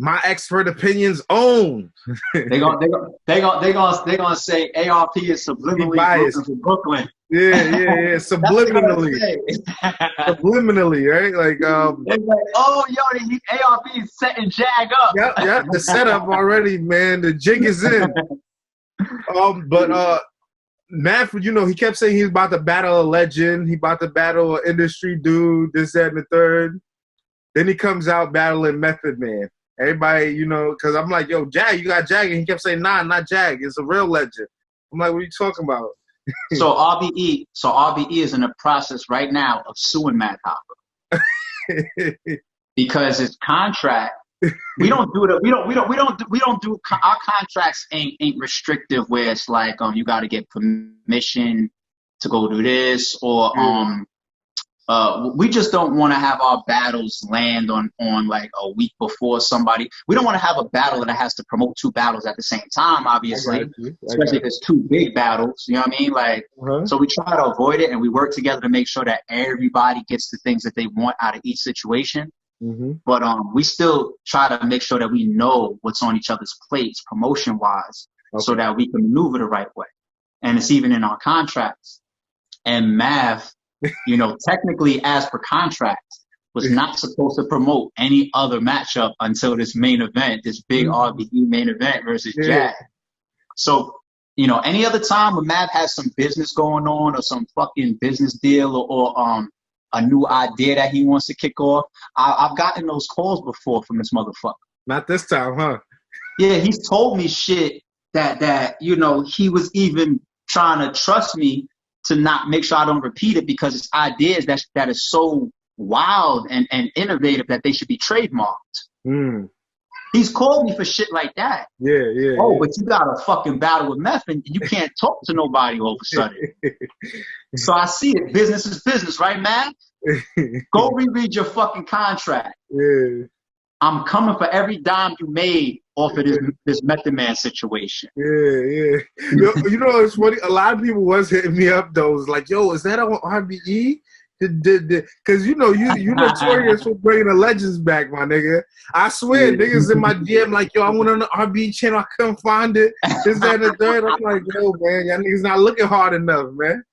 My expert opinions own. They gonna say ARP is subliminally rooting for Brooklyn. Yeah. Subliminally. Subliminally, right? Like it's like, oh yo, ARP is setting Jag up. Yep, the setup already, man. The jig is in. But Math, you know, he kept saying he's about to battle a legend, he about to battle an industry dude, this, that, and the third. Then he comes out battling Method Man. Everybody, you know, because I'm like, yo, Jag, you got Jag. And he kept saying, nah, not Jag. It's a real legend. I'm like, what are you talking about? So RBE is in the process right now of suing Matt Hoffa because his contract. We don't do our contracts ain't restrictive where it's like you got to get permission to go do this or we just don't want to have our battles land on like a week before somebody. We don't want to have a battle that has to promote two battles at the same time, obviously, especially if it's two big battles. You know what I mean? Like, so we try to avoid it and we work together to make sure that everybody gets the things that they want out of each situation. But we still try to make sure that we know what's on each other's plates promotion-wise so that we can maneuver the right way. And it's even in our contracts. And Math, you know, technically as per contract, was not supposed to promote any other matchup until this main event, this big RBE main event versus Jag. So, you know, any other time when Math has some business going on or some fucking business deal or a new idea that he wants to kick off, I've gotten those calls before from this motherfucker. Not this time, huh? Yeah, he's told me shit that you know, he was even trying to trust me to not make sure I don't repeat it because it's ideas that is so wild and innovative that they should be trademarked. He's called me for shit like that. Yeah. Oh, but you got a fucking battle with Meth and you can't talk to nobody all of a sudden. So I see it. Business is business, right, man? Go reread your fucking contract. Yeah. I'm coming for every dime you made off of this Method Man situation. Yeah. You know, it's funny. A lot of people was hitting me up, though. It was like, yo, is that on RBE? Because, you know, you notorious for bringing the legends back, my nigga. I swear, niggas in my DM like, yo, I went on the RBE channel. I couldn't find it. This, that, and the third. I'm like, yo, man, y'all niggas not looking hard enough, man.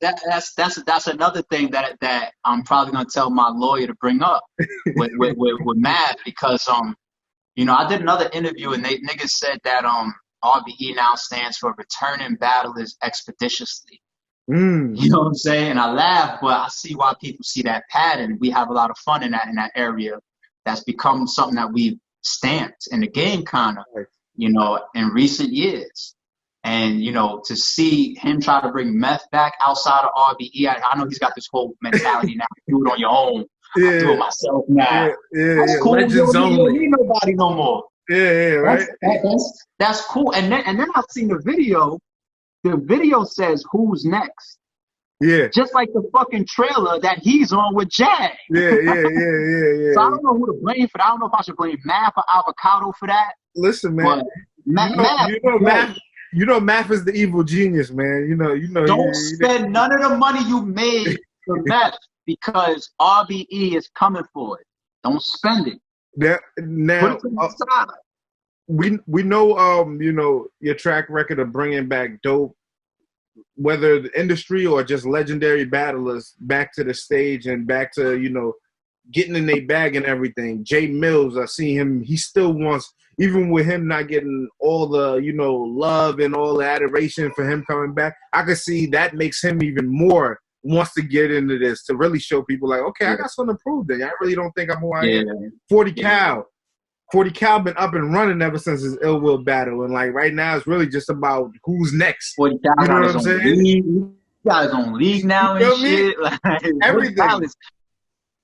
That's another thing that I'm probably gonna tell my lawyer to bring up with Matt because you know, I did another interview and niggas said that RBE now stands for Returning Battlers Expeditiously. You know what I'm saying? And I laugh, but I see why people see that pattern. We have a lot of fun in that area. That's become something that we've stamped in the game, kind of, you know, in recent years. And, you know, to see him try to bring Meth back outside of RBE, I know he's got this whole mentality now. Do it on your own. I do it myself now. That's cool. You don't need nobody no more. Right. That's cool. And then I've seen the video. The video says who's next. Yeah. Just like the fucking trailer that he's on with Jag. Yeah. So I don't know who to blame for that. I don't know if I should blame Math or Avocado for that. Listen, man. You know Math is the evil genius, man. You know. Don't spend none of the money you made for Math because RBE is coming for it. Don't spend it. Now, put it to the side. We know you know, your track record of bringing back dope, whether the industry or just legendary battlers back to the stage and back to, you know, getting in their bag and everything. Jay Mills, I see him. He still wants, even with him not getting all the, you know, love and all the adoration for him coming back, I could see that makes him even more wants to get into this to really show people like, okay, I got something to prove then. I really don't think I'm who I am. 40 Cal been up and running ever since his Ill Will battle. And like right now it's really just about who's next. 40 Cal you know what I'm saying? He got his own league now and shit. Like, everything.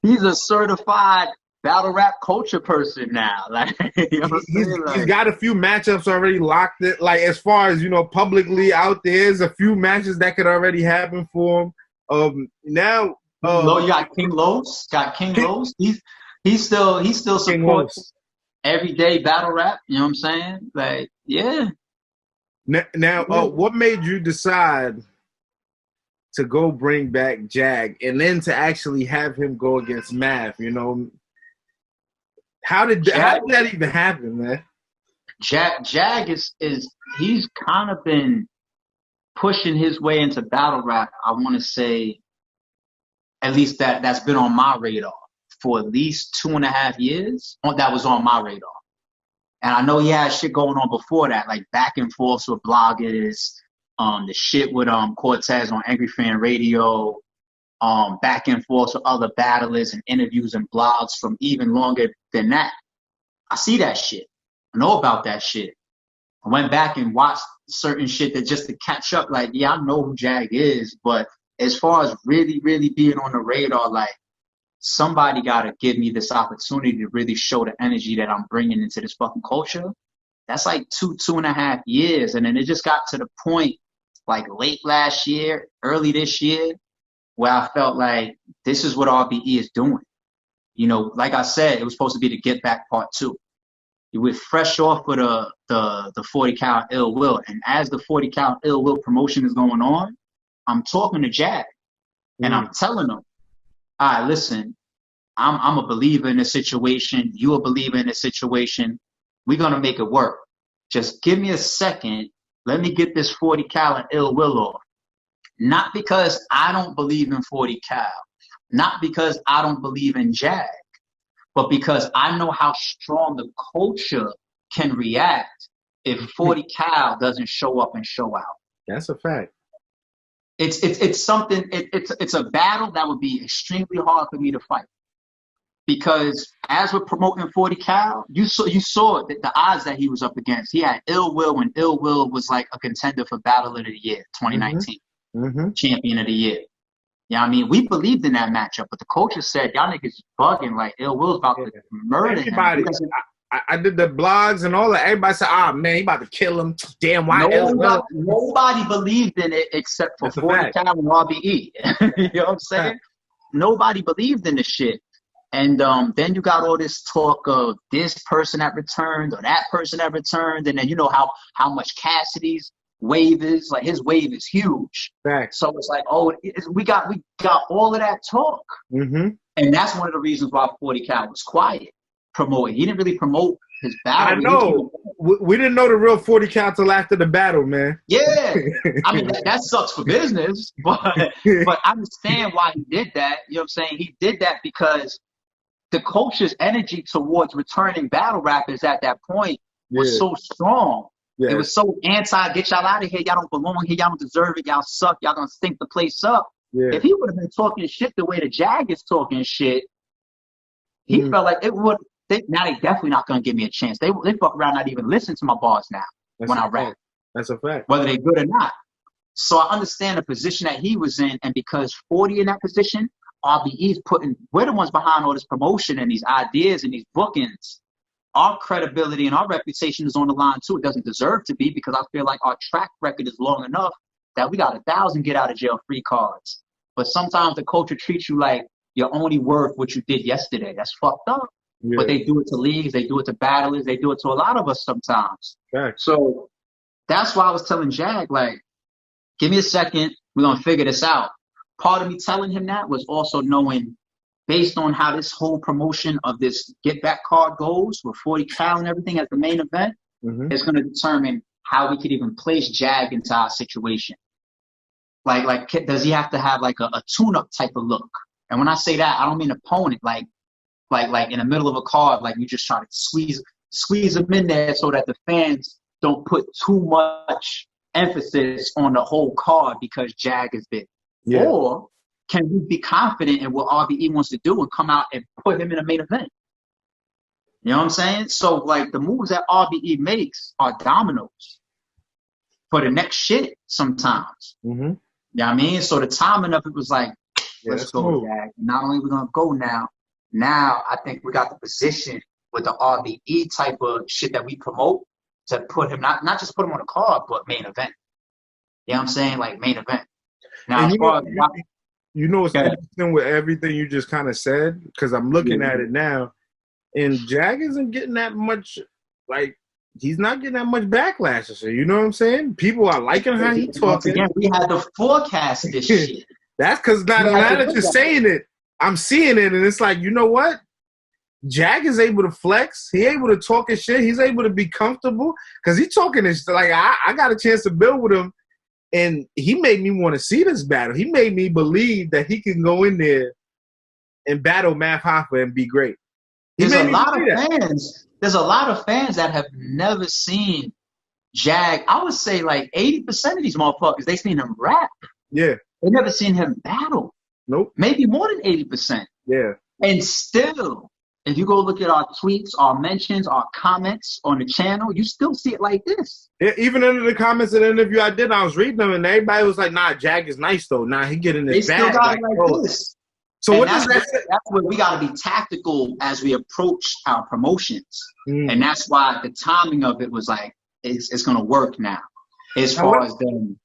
He's a certified battle rap culture person now. Like, you know he's got a few matchups already locked. Like as far as, you know, publicly out there's a few matches that could already happen for him. Now you got King Los. He still supports everyday battle rap. You know what I'm saying? Like, yeah. Now, what made you decide to go bring back Jag and then to actually have him go against Math? You know, How did that even happen, man? Jag is he's kind of been pushing his way into battle rap. I want to say, at least that's been on my radar for at least 2.5 years. That was on my radar. And I know he had shit going on before that, like back and forth with bloggers, the shit with Cortez on Angry Fan Radio, back and forth with other battlers and interviews and blogs from even longer than that. I see that shit. I know about that shit. I went back and watched certain shit that just to catch up, like, yeah, I know who Jag is, but as far as really, really being on the radar, like, somebody got to give me this opportunity to really show the energy that I'm bringing into this fucking culture. That's like 2.5 years. And then it just got to the point, like late last year, early this year, where I felt like this is what RBE is doing. You know, like I said, it was supposed to be the Get Back Part 2. We're fresh off of the 40 cal Ill Will. And as the 40 cal Ill Will promotion is going on, I'm talking to Jag. And I'm telling him, all right, listen, I'm a believer in this situation. You a believer in this situation. We're going to make it work. Just give me a second. Let me get this 40 cal and Ill Will off. Not because I don't believe in 40 cal. Not because I don't believe in Jag. But because I know how strong the culture can react if 40 cal doesn't show up and show out. That's a fact. It's something. It's a battle that would be extremely hard for me to fight, because as we're promoting 40 cal, you saw the odds that he was up against. He had Ill Will when Ill Will was like a contender for Battle of the Year 2019, Champion of the Year. Yeah, I mean, we believed in that matchup, but the culture said y'all niggas bugging, like Ill Will's about to murder everybody. him. I did the blogs and all that. Everybody said, "Ah, man, he about to kill him." Damn, why? Nobody believed in it except for 40 cal and RBE. You know what I'm saying? Nobody believed in the shit. And then you got all this talk of this person that returned or that person that returned, and then you know how much Cassidy's wave is. Like, his wave is huge. Fact. So it's like, oh, we got all of that talk, and that's one of the reasons why 40 cal was quiet. Promoting. He didn't really promote his battle. I know. We didn't know the real 40 cal till after the battle, man. Yeah. I mean, that sucks for business, but I understand why he did that. You know what I'm saying? He did that because the culture's energy towards returning battle rappers at that point was so strong. Yeah. It was so anti, get y'all out of here. Y'all don't belong here. Y'all don't deserve it. Y'all suck. Y'all gonna stink the place up. Yeah. If he would have been talking shit the way the Jag is talking shit, he felt like it would. Now they definitely not gonna give me a chance. They fuck around, not even listen to my bars now when I rap. That's a fact. Whether they good or not. So I understand the position that he was in, and because 40 in that position, RBE's we're the ones behind all this promotion and these ideas and these bookings. Our credibility and our reputation is on the line too. It doesn't deserve to be, because I feel like our track record is long enough that we got 1,000 get out of jail free cards. But sometimes the culture treats you like you're only worth what you did yesterday. That's fucked up. Yeah. But they do it to leagues, they do it to battlers, they do it to a lot of us sometimes. Right. So that's why I was telling Jag, like, give me a second, we're going to figure this out. Part of me telling him that was also knowing, based on how this whole promotion of this Get Back card goes, with 40 cal and everything as the main event, it's going to determine how we could even place Jag into our situation. Like, does he have to have like a tune-up type of look? And when I say that, I don't mean opponent, like in the middle of a card, like you just try to squeeze them in there so that the fans don't put too much emphasis on the whole card because Jag is big. Yeah. Or can we be confident in what RBE wants to do and come out and put him in a main event? You know what I'm saying? So, like, the moves that RBE makes are dominoes for the next shit sometimes. You know what I mean? So the timing of it was like, let's go, Jag. Not only are we going to go now I think we got the position with the RBE type of shit that we promote to put him, not just put him on a card, but main event. You know what I'm saying? Like, main event. Now, you know what's interesting with everything you just kind of said? Because I'm looking at it now, and Jag isn't getting that much, like, he's not getting that much backlash. So, you know what I'm saying? People are liking how he talking. Again, we had to forecast this shit. That's because now that you're saying it, I'm seeing it, and it's like, you know what? Jag is able to flex. He able to talk his shit. He's able to be comfortable because he talking his like I got a chance to build with him, and he made me want to see this battle. He made me believe that he can go in there and battle Math Hoffa and be great. There's a lot of fans. There's a lot of fans that have never seen Jag. I would say like 80% of these motherfuckers, they seen him rap. Yeah. They never seen him battle. Nope. Maybe more than 80%. Yeah. And still, if you go look at our tweets, our mentions, our comments on the channel, you still see it like this. Yeah, even under the comments of the interview I did, I was reading them, and everybody was like, "Nah, Jag is nice though. Nah, he getting this bag." They still got it like this. So what does that say? That's where we got to be tactical as we approach our promotions, and that's why the timing of it was like it's going to work now. As far as them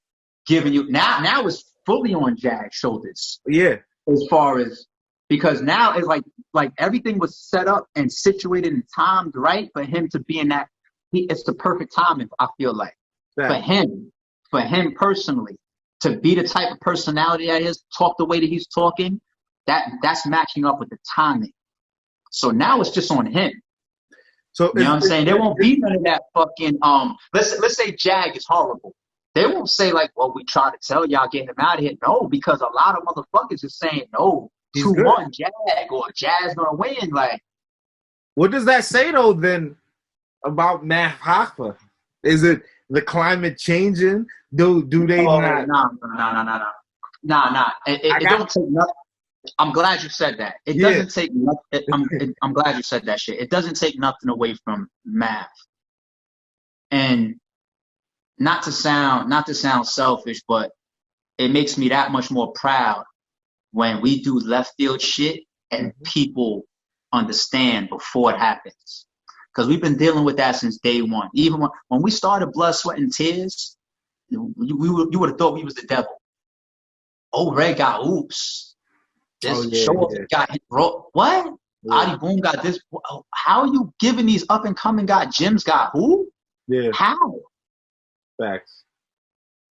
giving you now it's fully on Jag's shoulders. Yeah. As far as because now it's like everything was set up and situated and timed right for him to be in that. It's the perfect timing. I feel like for him personally to be the type of personality that is, talk the way that he's talking. That's matching up with the timing. So now it's just on him. So you know what I'm saying? There won't be none of that fucking let's say Jag is horrible. They won't say like, well, we try to tell y'all get him out of here. No, because a lot of motherfuckers are saying no, 2-1 Jag or Jag's gonna win. Like, what does that say though then about Math Hoffa? Is it the climate changing? Do they not? No. It don't take nothing. I'm glad you said that. It doesn't take nothing. I'm glad you said that shit. It doesn't take nothing away from Math. And not to sound selfish, but it makes me that much more proud when we do left field shit and people understand before it happens. Because we've been dealing with that since day one. Even when we started Blood, Sweat, and Tears, you would have thought we was the devil. Oh, Ray got oops. This show got hit, bro. What? Yeah. Adi Boom got this. How are you giving these up and coming guys? Jim's got who? Yeah. How? Facts.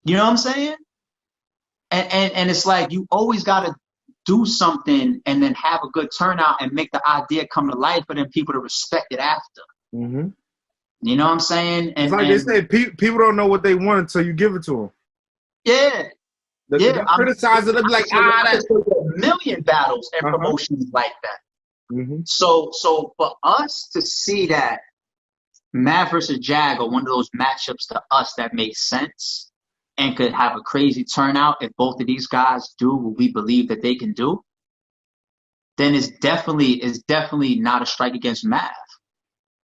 You know what I'm saying? And it's like you always got to do something and then have a good turnout and make the idea come to life for them people to respect it after. Mm-hmm. You know what I'm saying? And it's like they say, people don't know what they want until you give it to them. Yeah. They criticize it. They'll be like, that's a million battles and promotions like that. Mm-hmm. So for us to see that Matt versus Jag are one of those matchups to us that makes sense and could have a crazy turnout if both of these guys do what we believe that they can do, then it's definitely not a strike against Math.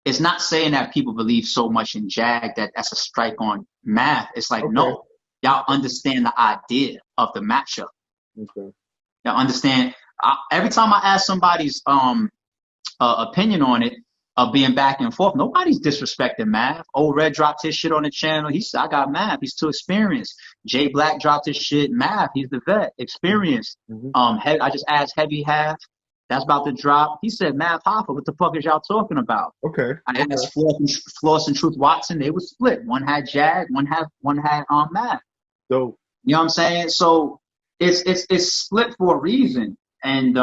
It's not saying that people believe so much in Jag that that's a strike on Math. It's like, no. Y'all understand the idea of the matchup. Okay. Y'all understand. Every time I ask somebody's opinion on it, of being back and forth, nobody's disrespecting Math. Old Red dropped his shit on the channel. He said, I got Math. He's too experienced. Jay Black dropped his shit. Math. He's the vet. Experienced. Mm-hmm. I just asked Heavy Half. That's about to drop. He said, Math Hoffa, what the fuck is y'all talking about? Okay. I asked Floss and Truth Watson. They were split. One had Jag. One had Math. Dope. You know what I'm saying? So it's split for a reason, and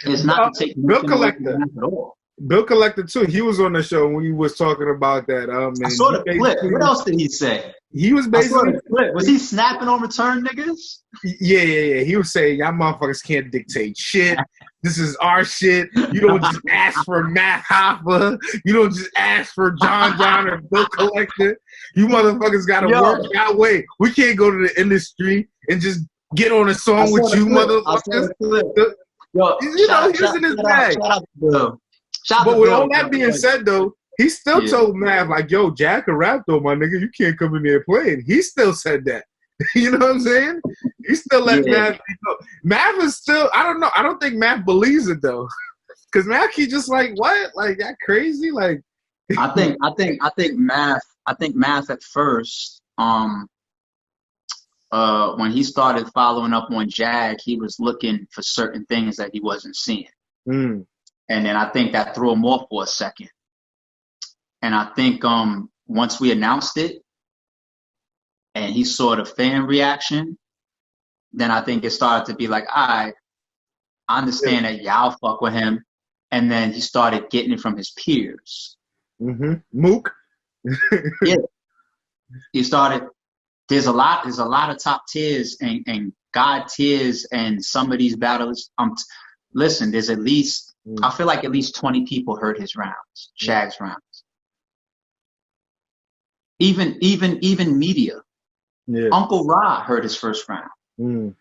it's not to take Bill Collector at all. Bill Collector too. He was on the show when we was talking about that. I saw the clip. What else did he say? He was basically was he snapping on return niggas? Yeah. He was saying y'all motherfuckers can't dictate shit. This is our shit. You don't just ask for Math Hoffa. You don't just ask for John or Bill Collector. You motherfuckers gotta work that way. We can't go to the industry and just get on a song with you motherfuckers. He was in his bag. But with all that being said, though, he still told Math, like, yo, Jag can rap, though, my nigga. You can't come in there playing. He still said that. You know what I'm saying? He still let Math know. Math is still, I don't know. I don't think Math believes it, though. Because Math, he just like, what? Like, that crazy? Like, I think Math at first, when he started following up on Jag, he was looking for certain things that he wasn't seeing. And then I think that threw him off for a second. And I think once we announced it and he saw the fan reaction, then I think it started to be like, all right, I understand that y'all fuck with him. and then he started getting it from his peers. Mook. Yeah, he started. There's a lot of top tiers and God tiers, and some of these battles. Listen, there's at least I feel like at least 20 people heard his rounds, Shag's rounds. Even media. Yeah. Uncle Ra heard his first round.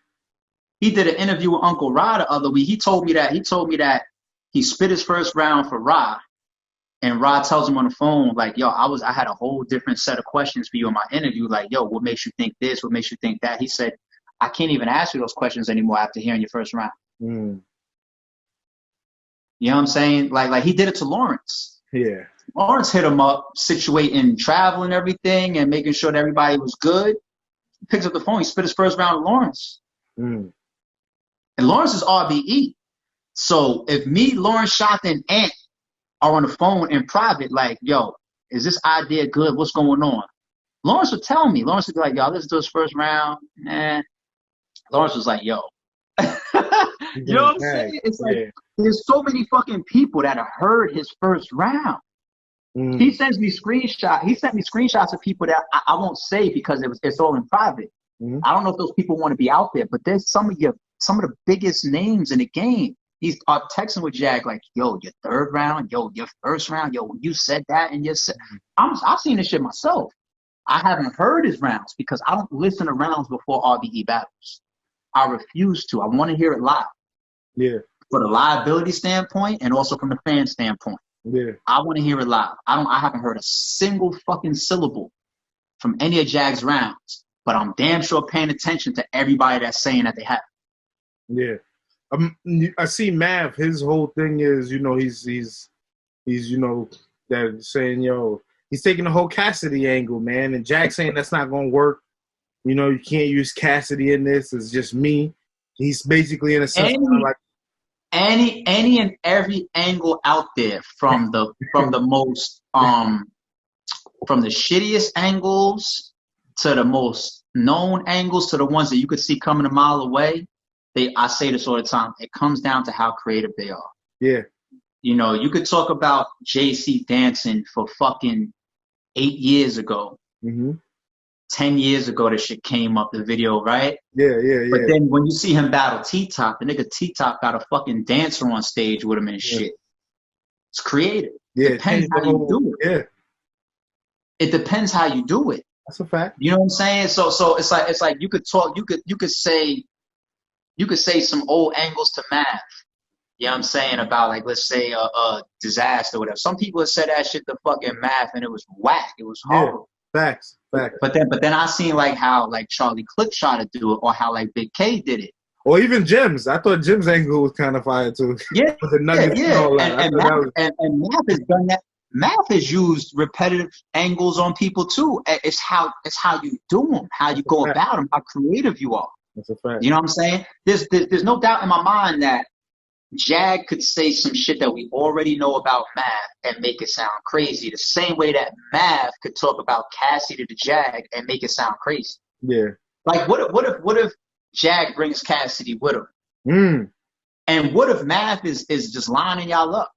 He did an interview with Uncle Ra the other week. He told me that he spit his first round for Ra, and Ra tells him on the phone, like, yo, I had a whole different set of questions for you in my interview. Like, yo, what makes you think this? What makes you think that? He said, I can't even ask you those questions anymore after hearing your first round. You know what I'm saying? Like he did it to Lawrence. Yeah. Lawrence hit him up, situating travel and everything and making sure that everybody was good. He picks up the phone. He spit his first round with Lawrence. And Lawrence is RBE. So if me, Lawrence Shot, and Ant are on the phone in private, like, yo, is this idea good? What's going on? Lawrence would tell me. Lawrence would be like, yo, listen to his first round. Lawrence was like, yo. You know what I'm saying? It's like, there's so many fucking people that have heard his first round. He sends me screenshots. He sent me screenshots of people that I won't say because it's all in private. I don't know if those people want to be out there, but there's some of the biggest names in the game. He's texting with Jag like, yo, your third round, yo, your first round, yo, you said that and you said. I've seen this shit myself. I haven't heard his rounds because I don't listen to rounds before RBE battles. I refuse to. I want to hear it live. Yeah. For the liability standpoint and also from the fan standpoint. Yeah. I want to hear it live. I haven't heard a single fucking syllable from any of Jag's rounds, but I'm damn sure paying attention to everybody that's saying that they have. Yeah. I see Mav. His whole thing is, he's that saying, yo, he's taking the whole Cassidy angle, man. And Jag saying that's not going to work. You can't use Cassidy in this. It's just me. He's basically in a sense like any and every angle out there from the most from the shittiest angles to the most known angles to the ones that you could see coming a mile away. I say this all the time. It comes down to how creative they are. Yeah. You could talk about JC dancing for fucking 8 years ago. 10 years ago, this shit came up, the video, right? Yeah. But then when you see him battle T-Top, the nigga T-Top got a fucking dancer on stage with him and shit. It's creative. Yeah, depends how you do it. Yeah. It depends how you do it. That's a fact. You know what I'm saying? So it's like you could talk, you could say some old angles to Math. You know what I'm saying? About, like, let's say a disaster or whatever. Some people have said that shit to fucking Math and it was whack. It was horrible. Facts. But then I seen like how like Charlie Click tried to do it, or how like Big K did it, or even Jim's. I thought Jim's angle was kind of fire too. Yeah, and Math has done that. Math has used repetitive angles on people too. It's how you do them, how you go about them, how creative you are. That's a fact. You know what I'm saying? There's no doubt in my mind that Jag could say some shit that we already know about Math and make it sound crazy, the same way that Math could talk about Cassidy to Jag and make it sound crazy. Yeah. Like, what if Jag brings Cassidy with him? And what if Math is just lining y'all up,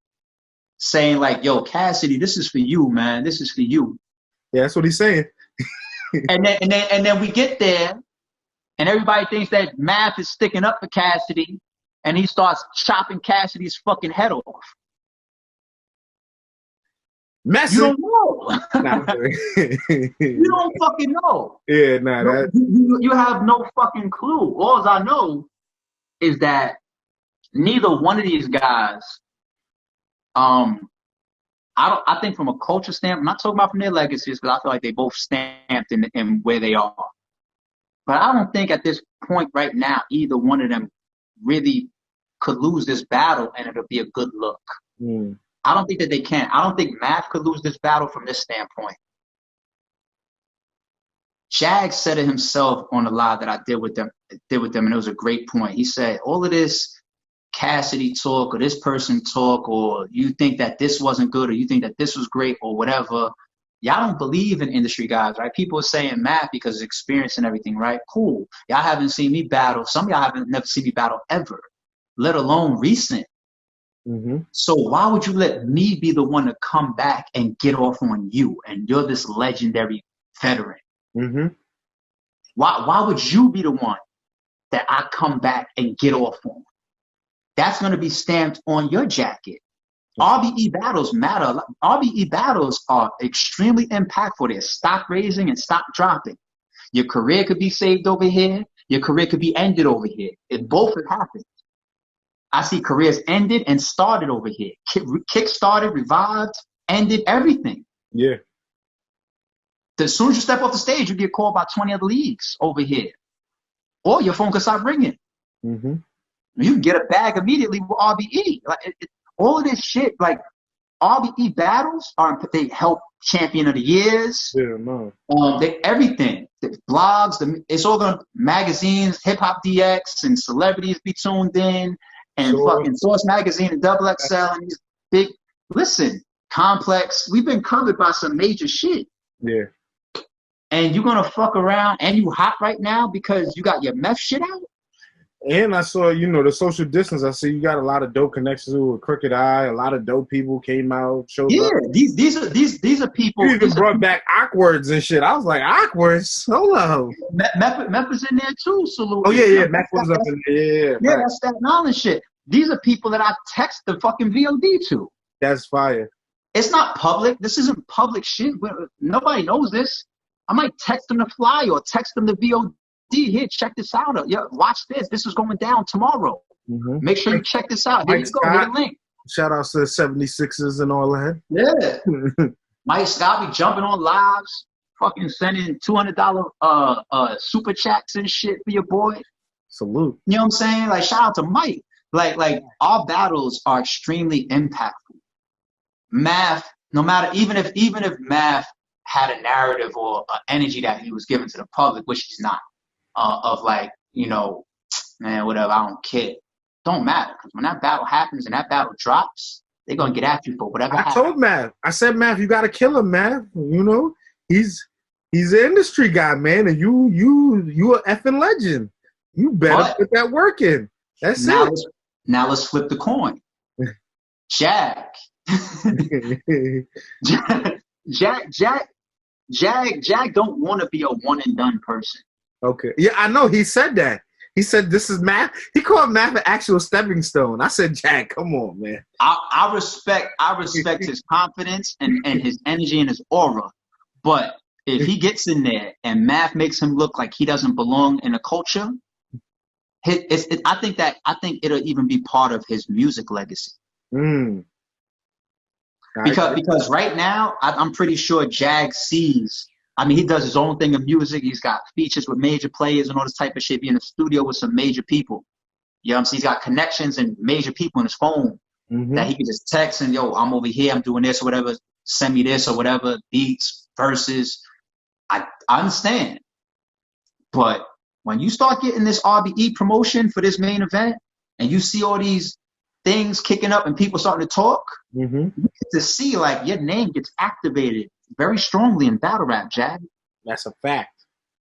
saying like, yo, Cassidy, this is for you, man. This is for you. Yeah, that's what he's saying. and then we get there, and everybody thinks that Math is sticking up for Cassidy. And he starts chopping Cassidy's fucking head off. Messy. You don't know. You don't fucking know. Yeah, nah. You have no fucking clue. All I know is that neither one of these guys, I think from a culture standpoint, I'm not talking about from their legacies, because I feel like they both stamped in where they are. But I don't think at this point right now, either one of them really could lose this battle and it'll be a good look. I don't think that they can. I don't think Math could lose this battle from this standpoint. Jag said it himself on the live that I did with them, and it was a great point. He said, all of this Cassidy talk or this person talk, or you think that this wasn't good, or you think that this was great, or whatever, y'all don't believe in industry guys, right? People are saying Math because of experience and everything, right? Cool. Y'all haven't seen me battle. Some of y'all haven't never seen me battle ever, let alone recent. Mm-hmm. So why would you let me be the one to come back and get off on you? And you're this legendary veteran. Mm-hmm. Why would you be the one that I come back and get off on? That's going to be stamped on your jacket. RBE battles matter. RBE battles are extremely impactful. They're stock raising and stock dropping. Your career could be saved over here. Your career could be ended over here. It both have happened. I see careers ended and started over here. Kick started, revived, ended, everything. Yeah. As soon as you step off the stage, you get called by 20 other leagues over here. Or your phone could start ringing. Mm-hmm. You can get a bag immediately with RBE. Like all of this shit, like RBE battles they help champion of the years. Yeah, no. They everything. The blogs, it's all gonna magazines, Hip Hop DX and celebrities be tuned in, and fucking Source Magazine and Double XL and these big Complex. We've been covered by some major shit. Yeah. And you're gonna fuck around and you hot right now because you got your meth shit out? And I saw, the social distance. I see you got a lot of dope connections with Crooked Eye. A lot of dope people came out, showed up. Yeah, these are people. You even brought back Awkwards and shit. I was like, Awkwards? Hold on. Meth was in there too, salute. Oh, yeah, Meth was up in there. Yeah, that's Staten Island shit. These are people that I text the fucking VOD to. That's fire. It's not public. This isn't public shit. Nobody knows this. I might text them the fly or text them the VOD. Here, check this out. Watch this. This is going down tomorrow. Mm-hmm. Make sure you check this out. Here you go. Here's a link. Shout out to the 76ers and all that. Yeah. Mike Scott be jumping on lives, fucking sending $200 super chats and shit for your boy. Salute. You know what I'm saying? Like, shout out to Mike. Like our battles are extremely impactful. Math, no matter, even if Math had a narrative or energy that he was given to the public, which he's not. Of like, man, whatever, I don't care. Don't matter. Because when that battle happens and that battle drops, they're going to get after you for whatever happens. I told Math. I said, Math, you got to kill him, Math. He's an industry guy, man. And you a effing legend. You better put that work in. That's it. Now let's flip the coin. Jag. Jag don't want to be a one and done person. Okay. Yeah, I know. He said that. He said this is Math. He called Math an actual stepping stone. I said, Jag, come on, man. I respect his confidence and his energy and his aura. But if he gets in there and Math makes him look like he doesn't belong in a culture, I think it'll even be part of his music legacy. Because right now, I'm pretty sure Jag sees. I mean, he does his own thing in music. He's got features with major players and all this type of shit. Be in the studio with some major people. You know what I'm saying? He's got connections and major people in his phone that he can just text and, yo, I'm over here. I'm doing this or whatever. Send me this or whatever. Beats, verses. I understand. But when you start getting this RBE promotion for this main event and you see all these things kicking up and people starting to talk, you get to see like your name gets activated very strongly in battle rap, Jag. That's a fact.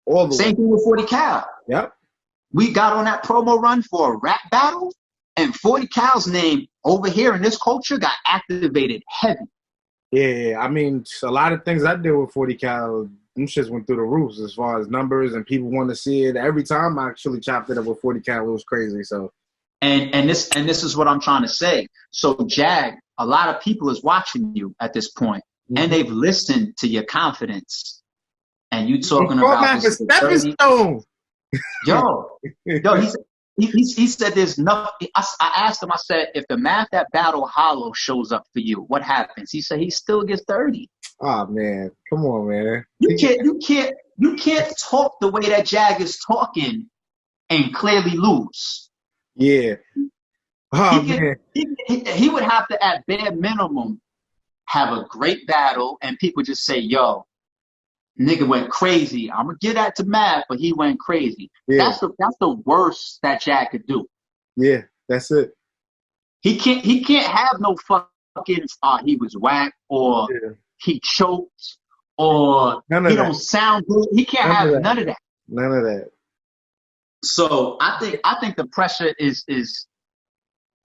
All the Same thing with 40 Cal. Yep. We got on that promo run for a rap battle, and 40 Cal's name over here in this culture got activated heavy. Yeah. I mean, a lot of things I did with 40 Cal, them shits went through the roofs as far as numbers and people want to see it. Every time I actually chopped it up with 40 Cal, it was crazy. So. And this is what I'm trying to say. So Jag, a lot of people is watching you at this point. And they've listened to your confidence, and you talking about this. Stepping stone. Yo, he said there's nothing. I asked him. I said, if the Math that battle hollow shows up for you, what happens? He said he still gets 30. Oh man, come on, man. You can't talk the way that Jag is talking and clearly lose. Yeah. Oh man. He would have to, at bare minimum, have a great battle, and people just say, yo, nigga went crazy. I'm going to give that to Math, but he went crazy. Yeah. That's the worst that Jag could do. Yeah, that's it. He can't have no fucking, he was whack, or he choked, or he don't sound good. He can't have none of that. None of that. So I think the pressure is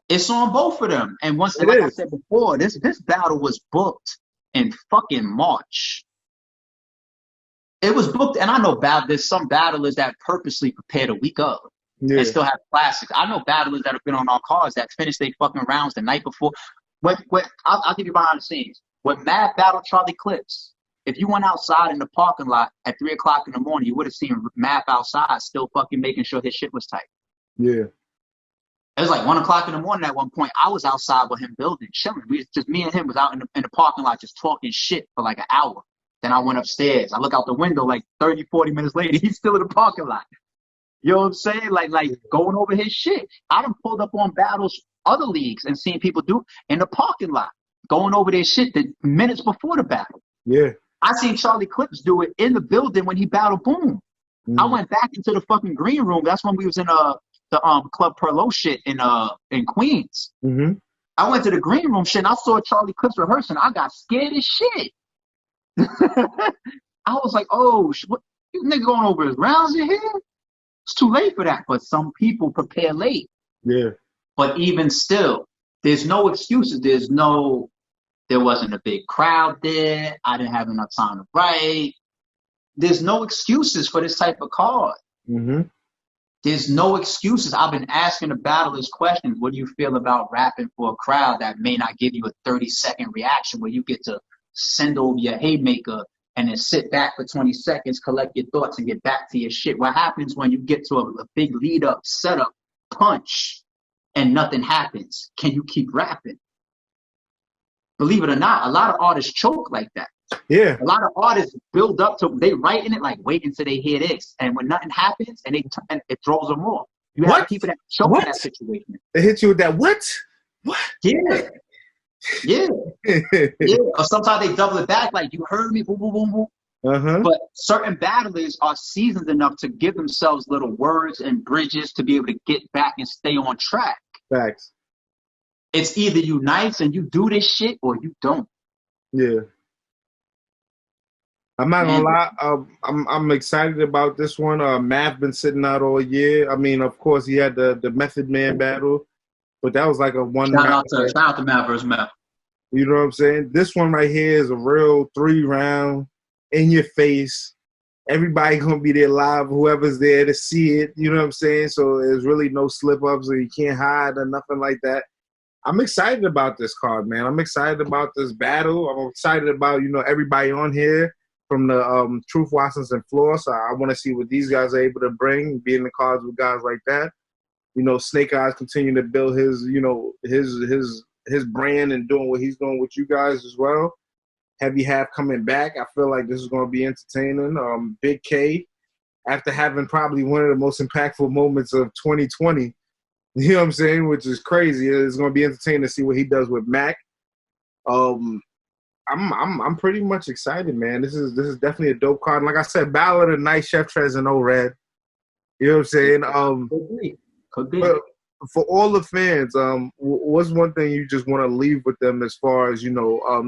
It's on both of them. And once, It like is. I said before, this battle was booked in fucking March. It was booked, and I know there's some battlers that purposely prepared a week of and still have classics. I know battlers that have been on our cards that finished their fucking rounds the night before. I'll give you behind the scenes. When Mav battled Charlie Clips, if you went outside in the parking lot at 3 o'clock in the morning, you would have seen Mav outside still fucking making sure his shit was tight. Yeah. It was like 1 o'clock in the morning at one point. I was outside with him building, chilling. Me and him was out in the parking lot just talking shit for like an hour. Then I went upstairs. I look out the window like 30, 40 minutes later. He's still in the parking lot. You know what I'm saying? Like going over his shit. I done pulled up on battles, other leagues, and seen people do in the parking lot, going over their shit the minutes before the battle. Yeah. I seen Charlie Clips do it in the building when he battled Boom. I went back into the fucking green room. That's when we was in the Club Perlo shit in Queens. Mm-hmm. I went to the green room shit and I saw Charlie Clips rehearsing. I got scared as shit. I was like, oh, what, you nigga going over his rounds in here? It's too late for that. But some people prepare late. Yeah. But even still, there's no excuses. There wasn't a big crowd there. I didn't have enough time to write. There's no excuses for this type of card. Mm-hmm. There's no excuses. I've been asking the battlers questions. What do you feel about rapping for a crowd that may not give you a 30-second reaction where you get to send over your haymaker and then sit back for 20 seconds, collect your thoughts, and get back to your shit? What happens when you get to a big lead-up, setup, punch, and nothing happens? Can you keep rapping? Believe it or not, a lot of artists choke like that. Yeah. A lot of artists build up to, they writing it like wait until they hear this. And when nothing happens, and it throws them off. You have people that choke in that situation. They hit you with that, what? What? Yeah. Yeah. Yeah. Or sometimes they double it back, like, you heard me, boom, boom, boom, boom. Uh-huh. But certain battlers are seasoned enough to give themselves little words and bridges to be able to get back and stay on track. Facts. It's either you nice and you do this shit or you don't. Yeah. I'm not gonna lie. I'm excited about this one. Mav been sitting out all year. I mean, of course, he had the Method Man battle, but that was like a one. Shout out to Mav versus Mav. You know what I'm saying? This one right here is a real 3-round, in your face. Everybody gonna be there live. Whoever's there to see it. You know what I'm saying? So there's really no slip ups, or you can't hide or nothing like that. I'm excited about this card, man. I'm excited about this battle. I'm excited about everybody on here. From the Truth Watsons and Floor, so I want to see what these guys are able to bring, be in the cards with guys like that. Snake Eyes continue to build his brand and doing what he's doing with you guys as well. Heavy Half coming back. I feel like this is going to be entertaining. Big K, after having probably one of the most impactful moments of 2020, you know what I'm saying, which is crazy. It's going to be entertaining to see what he does with Mac. I'm pretty much excited, man. This is definitely a dope card. And like I said, Battle of the Night, Chef Trez and O-Red. You know what I'm saying? Could be. But for all the fans, what's one thing you just want to leave with them as far as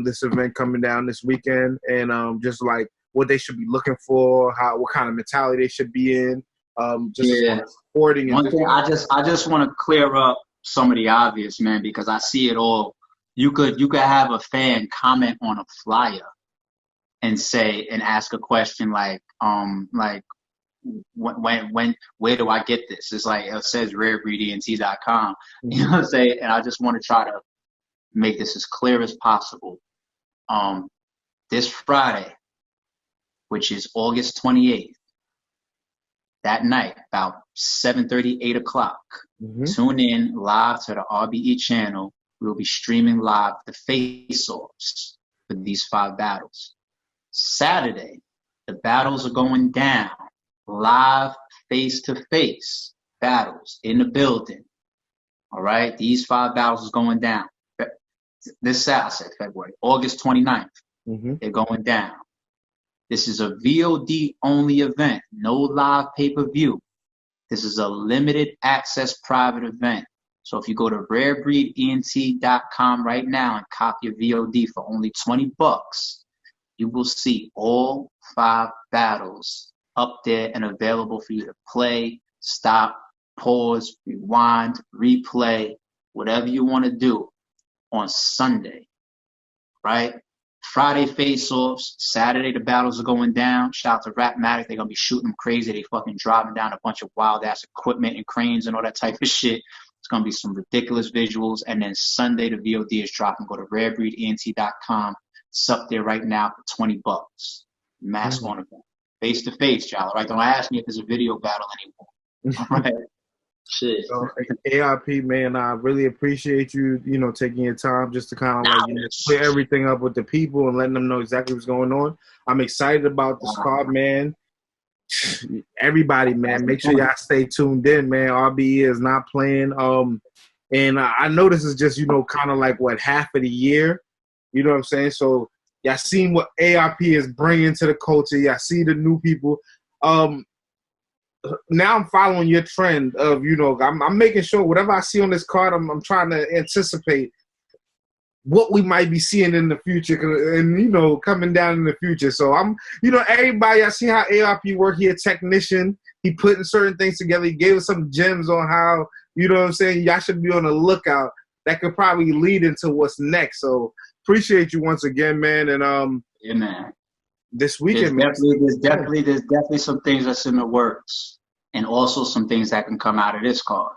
this event coming down this weekend, and just like what they should be looking for, what kind of mentality they should be in, supporting. One thing I just want to clear up some of the obvious, man, because I see it all. You could have a fan comment on a flyer and ask a question like when where do I get this? It's like it says rarebreedent.com. You know what I'm saying? And I just want to try to make this as clear as possible. This Friday, which is August 28th, that night, about 7:30, 8 o'clock, tune in live to the RBE channel. We'll be streaming live the face-offs for these 5 battles. Saturday, the battles are going down. Live face-to-face battles in the building. All right? These 5 battles is going down. This Saturday, February, August 29th. They're going down. This is a VOD-only event. No live pay-per-view. This is a limited access private event. So if you go to rarebreedent.com right now and copy a VOD for only $20, you will see all 5 battles up there and available for you to play, stop, pause, rewind, replay. whatever you want to do on Sunday, right? Friday face-offs, Saturday the battles are going down. Shout out to Rapmatic, they're gonna be shooting them crazy. They fucking driving down a bunch of wild ass equipment and cranes and all that type of shit. It's gonna be some ridiculous visuals. And then Sunday the VOD is dropping. Go to rarebreedent.com. It's up there right now for $20. Mask on event. Face to face, y'all. Right? Don't ask me if there's a video battle anymore. All right. Shit. So, ARP, man, I really appreciate you, taking your time just to kind of clear everything up with the people and letting them know exactly what's going on. I'm excited about this card, man. Everybody, man, make sure y'all stay tuned in, man. RBE is not playing. And I know this is just, kind of like half of the year. You know what I'm saying? So y'all seen what ARP is bringing to the culture. Y'all see the new people. Now I'm following your trend of, I'm making sure whatever I see on this card, I'm trying to anticipate what we might be seeing in the future and, coming down in the future. So I'm, everybody, I see how ARP work. He a technician. He putting certain things together. He gave us some gems on how, y'all should be on the lookout. That could probably lead into what's next. So appreciate you once again, man. And yeah, man. This weekend, there's definitely some things that's in the works, and also some things that can come out of this card.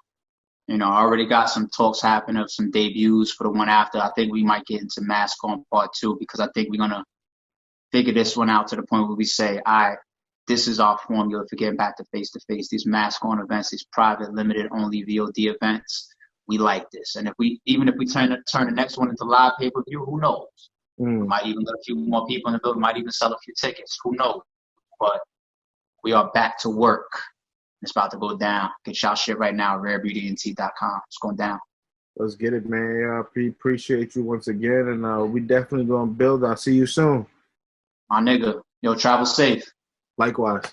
I already got some talks happening of some debuts for the one after. I think we might get into Mask On Part 2 because I think we're gonna figure this one out to the point where we say, all right, this is our formula for getting back to face-to-face. These Mask On events, these private, limited only VOD events, we like this. And even if we turn the next one into live pay-per-view, who knows? We might even let a few more people in the building, might even sell a few tickets. Who knows? But we are back to work. It's about to go down. Get y'all shit right now at rarebreedent.com. It's going down. Let's get it, man. I appreciate you once again, and we definitely going to build. I'll see you soon. My nigga. Yo, travel safe. Likewise.